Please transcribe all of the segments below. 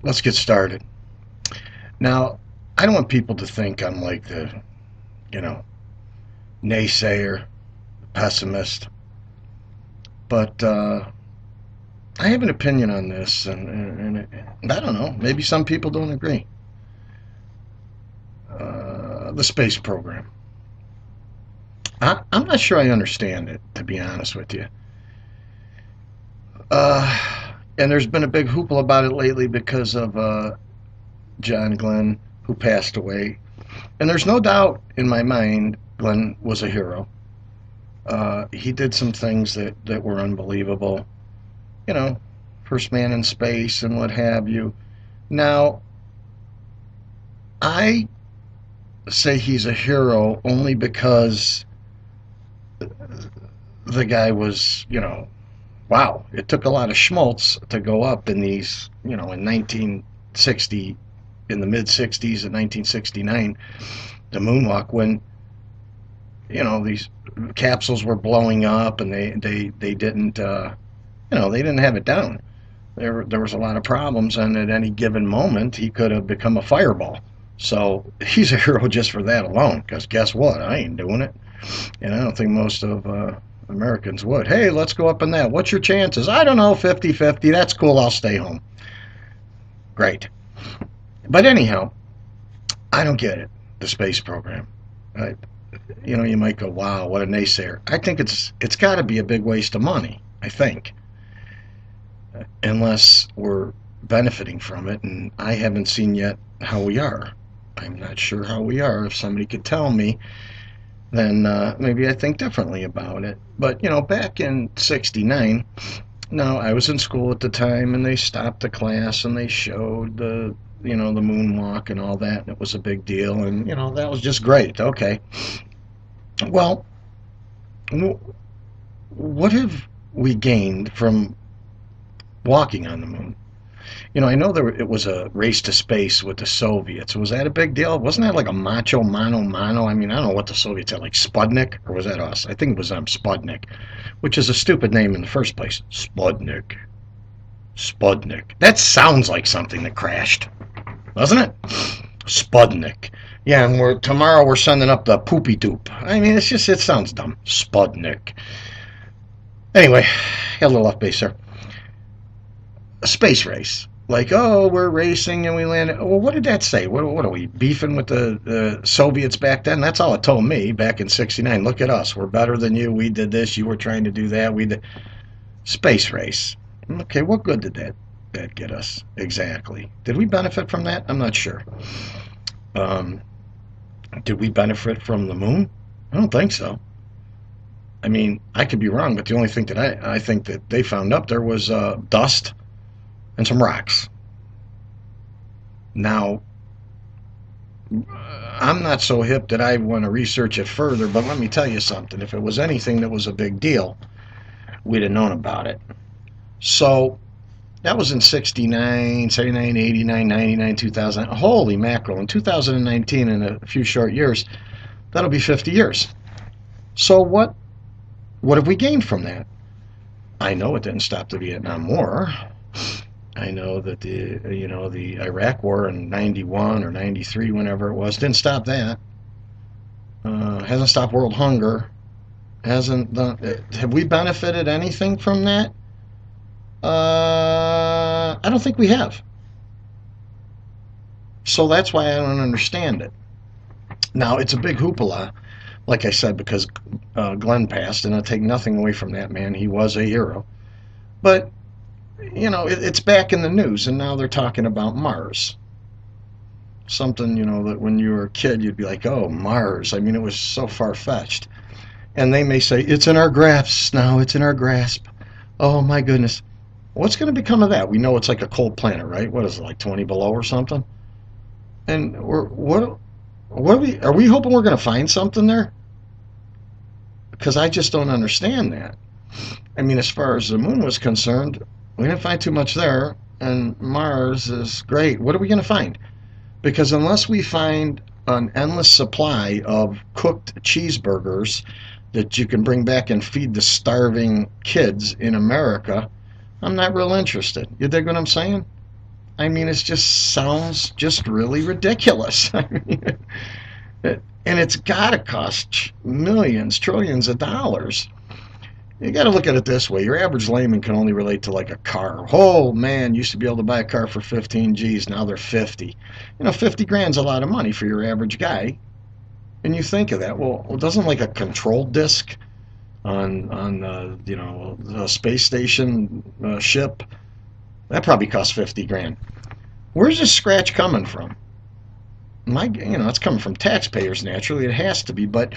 let's get started. Now, I don't want people to think I'm like the, you know, naysayer, pessimist, but I have an opinion on this, and I don't know, maybe some people don't agree. The space program. I'm not sure I understand it, to be honest with you. And there's been a big hoopla about it lately because of John Glenn, who passed away. And there's no doubt in my mind Glenn was a hero. He did some things that were unbelievable. You know, first man in space and what have you. Now, I say he's a hero only because the guy was, wow, it took a lot of schmaltz to go up in these, in 1960, in the mid 60s in 1969, the moonwalk when, these capsules were blowing up and they didn't, they didn't have it down. There was a lot of problems, and at any given moment, he could have become a fireball. So he's a hero just for that alone, because guess what? I ain't doing it. And I don't think most of Americans would. Hey, let's go up in that. What's your chances? I don't know, 50-50. That's cool. I'll stay home. Great. But anyhow, I don't get it, the space program. I, you might go, wow, what a naysayer. I think it's got to be a big waste of money, I think, unless we're benefiting from it, and I haven't seen yet how we are. I'm not sure how we are. If somebody could tell me, then maybe I think differently about it. But, back in 69, no, I was in school at the time, and they stopped the class, and they showed the moonwalk and all that, and it was a big deal, and, that was just great. Okay. Well, what have we gained from walking on the moon? I know it was a race to space with the Soviets. Was that a big deal? Wasn't that like a macho mano mano? I mean, I don't know what the Soviets had, like Sputnik, or was that us? I think it was Sputnik, which is a stupid name in the first place. Sputnik. Sputnik. That sounds like something that crashed, doesn't it? Sputnik. Yeah, and tomorrow we're sending up the poopy doop. I mean, it sounds dumb. Sputnik. Anyway, got a little off base there. A space race. Like, oh, we're racing and we landed. Well, what did that say? What are we, beefing with the Soviets back then? That's all it told me back in 69. Look at us. We're better than you. We did this. You were trying to do that. We did. Space race. Okay, what good did that get us? Exactly. Did we benefit from that? I'm not sure. Did we benefit from the moon? I don't think so. I mean, I could be wrong, but the only thing that I think that they found up there was dust and some rocks. Now, I'm not so hip that I want to research it further, but let me tell you something. If it was anything that was a big deal, we'd have known about it. So that was in 69, 79, 89, 99, 2000. Holy mackerel. In 2019, in a few short years, that'll be 50 years. So what have we gained from that? I know it didn't stop the Vietnam War. I know that the Iraq War in 91 or 93, whenever it was, didn't stop that. Hasn't stopped world hunger. Hasn't done. Have we benefited anything from that? I don't think we have. So that's why I don't understand it. Now, it's a big hoopla, like I said, because Glenn passed, and I take nothing away from that man. He was a hero. But, it's back in the news, and now they're talking about Mars. Something, that when you were a kid, you'd be like, oh, Mars. I mean, it was so far-fetched. And they may say, it's in our grasp now, it's in our grasp. Oh, my goodness. What's going to become of that? We know it's like a cold planet, right? What is it, like 20 below or something? And what are we hoping we're going to find something there? Because I just don't understand that. I mean, as far as the moon was concerned, we didn't find too much there, and Mars is great. What are we going to find? Because unless we find an endless supply of cooked cheeseburgers that you can bring back and feed the starving kids in America, I'm not real interested. You dig what I'm saying? I mean, it just sounds just really ridiculous. I mean, and it's got to cost millions, trillions of dollars. You got to look at it this way. Your average layman can only relate to like a car. Oh man, used to be able to buy a car for 15 G's. Now they're 50. 50 grand's a lot of money for your average guy. And you think of that. Well, doesn't like a control disc on a space station ship, that probably costs 50 grand. Where's this scratch coming from? It's coming from taxpayers naturally. It has to be. But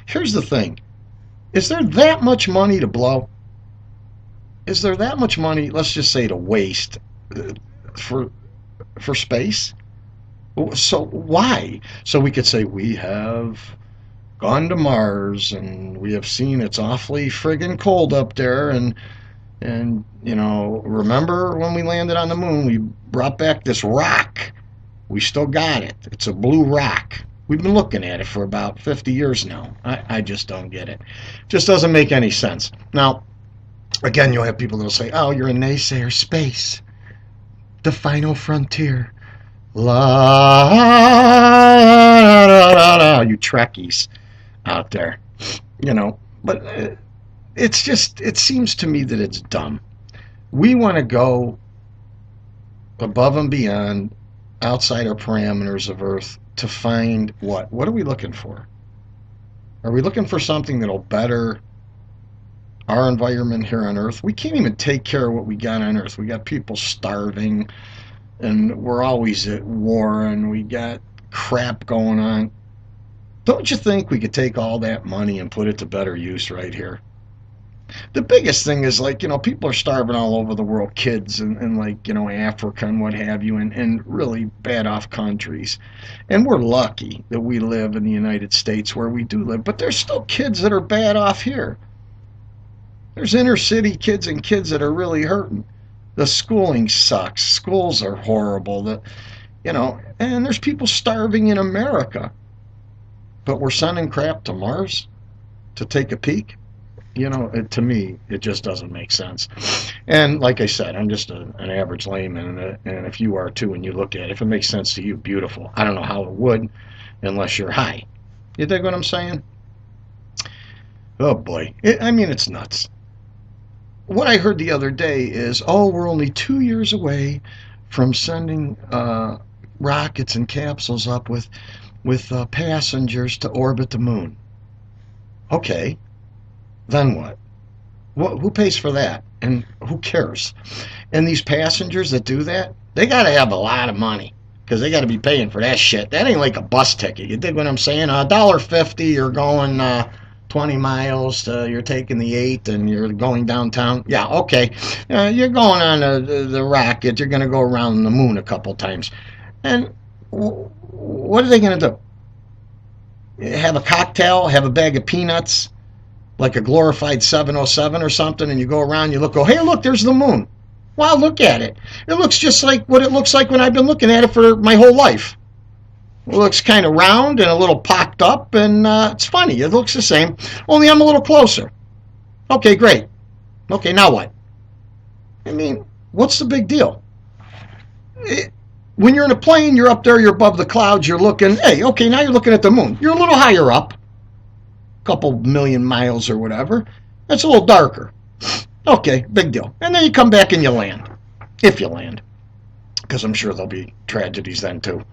here's the thing: is there that much money to blow? Is there that much money, let's just say, to waste for space? So why? So we could say we have gone to Mars and we have seen it's awfully friggin' cold up there, and remember when we landed on the moon, we brought back this rock. We still got it. It's a blue rock. We've been looking at it for about 50 years now. I just don't get it. It just doesn't make any sense. Now, again, you'll have people that'll say, oh, you're a naysayer. Space, the final frontier. La, la, la, la, you Trekkies out there. But it seems to me that it's dumb. We want to go above and beyond, outside our parameters of Earth, to find what? What are we looking for? Are we looking for something that'll better our environment here on Earth? We can't even take care of what we got on Earth. We got people starving, and we're always at war, and we got crap going on. Don't you think we could take all that money and put it to better use right here? The biggest thing is, people are starving all over the world, kids in Africa and what have you, and really bad off countries. And we're lucky that we live in the United States where we do live, but there's still kids that are bad off here. There's inner city kids and kids that are really hurting. The schooling sucks. Schools are horrible. And there's people starving in America. But we're sending crap to Mars to take a peek. To me, it just doesn't make sense. And like I said, I'm just an average layman, and if you are too, and you look at it, if it makes sense to you, beautiful. I don't know how it would, unless you're high. You dig what I'm saying? Oh boy, it's nuts. What I heard the other day is, we're only 2 years away from sending rockets and capsules up with passengers to orbit the moon. Okay. Then what? Who pays for that? And who cares? And these passengers that do that, they got to have a lot of money, because they got to be paying for that shit. That ain't like a bus ticket. You dig what I'm saying? $1.50, you're going 20 miles. You're taking the 8 and you're going downtown. Yeah, okay. You're going on the rocket. You're going to go around the moon a couple times. And what are they going to do? Have a cocktail? Have a bag of peanuts? Like a glorified 707 or something, and you go around, you look, hey, look, there's the moon. Wow, look at it. It looks just like what it looks like when I've been looking at it for my whole life. It looks kind of round and a little popped up, and it's funny. It looks the same, only I'm a little closer. Okay, great. Okay, now what? What's the big deal? When you're in a plane, you're up there, you're above the clouds, you're looking, hey, okay, now you're looking at the moon. You're a little higher up. Couple million miles or whatever. It's a little darker. Okay, big deal. And then you come back and you land. If you land. Because I'm sure there'll be tragedies then too.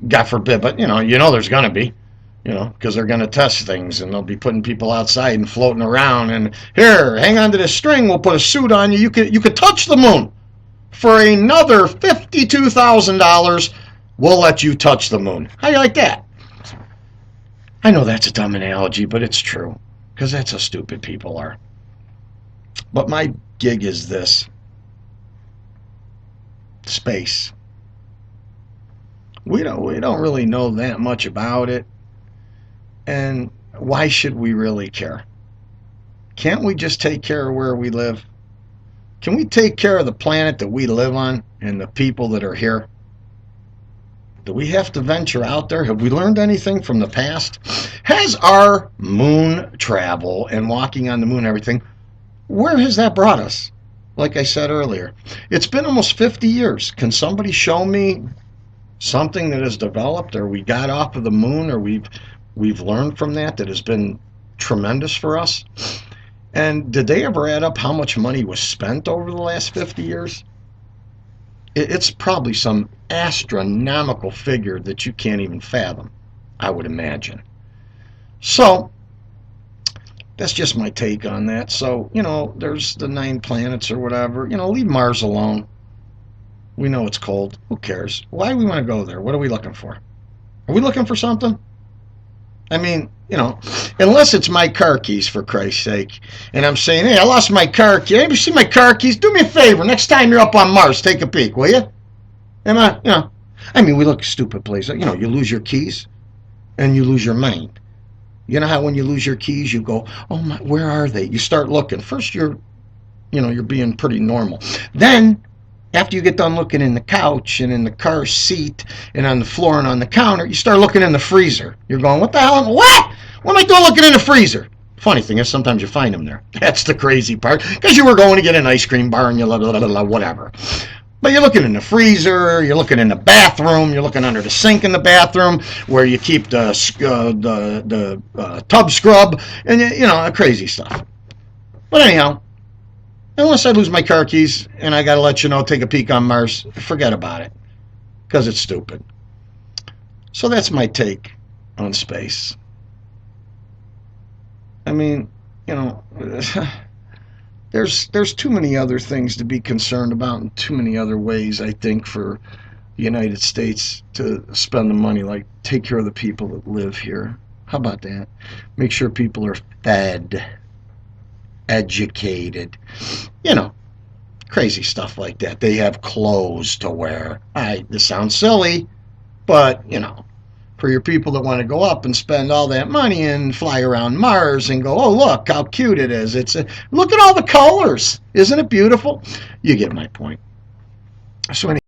God forbid, but there's going to be. Because they're going to test things, and they'll be putting people outside and floating around, and here, hang on to this string, we'll put a suit on you. You could touch the moon. For another $52,000, we'll let you touch the moon. How you like that? I know that's a dumb analogy, but it's true, because that's how stupid people are. But my gig is this. Space. We don't really know that much about it, and why should we really care? Can't we just take care of where we live? Can we take care of the planet that we live on and the people that are here? Do we have to venture out there? Have we learned anything from the past? Has our moon travel and walking on the moon and everything, where has that brought us? like I said earlier. It's been almost 50 years. Can somebody show me something that has developed, or we got off of the moon, or we've learned from that has been tremendous for us? And did they ever add up how much money was spent over the last 50 years? It's probably some astronomical figure that you can't even fathom, I would imagine. So that's just my take on that. So, there's the 9 planets or whatever. Leave Mars alone. We know it's cold. Who cares? Why do we want to go there? What are we looking for? Are we looking for something? I mean, unless it's my car keys, for Christ's sake, and I'm saying, hey, I lost my car keys. Have you seen my car keys? Do me a favor. Next time you're up on Mars, take a peek, will you? Am I mean, we look stupid places. You lose your keys and you lose your mind. You know how when you lose your keys, you go, oh my, where are they? You start looking. First, you're being pretty normal. Then, after you get done looking in the couch and in the car seat and on the floor and on the counter, you start looking in the freezer. You're going, what the hell? What? What am I doing looking in the freezer? Funny thing is, sometimes you find them there. That's the crazy part, because you were going to get an ice cream bar and you whatever. But you're looking in the freezer, you're looking in the bathroom, you're looking under the sink in the bathroom where you keep the tub scrub, and crazy stuff. But anyhow, unless I lose my car keys and I gotta let you know, take a peek on Mars, forget about it, because it's stupid. So that's my take on space. I mean, there's too many other things to be concerned about, and too many other ways, I think, for the United States to spend the money, like take care of the people that live here. How about that? Make sure people are fed, educated, crazy stuff like that. They have clothes to wear. This sounds silly, but, for your people that want to go up and spend all that money and fly around Mars and go, oh, look how cute it is. Look at all the colors. Isn't it beautiful? You get my point. So anyway.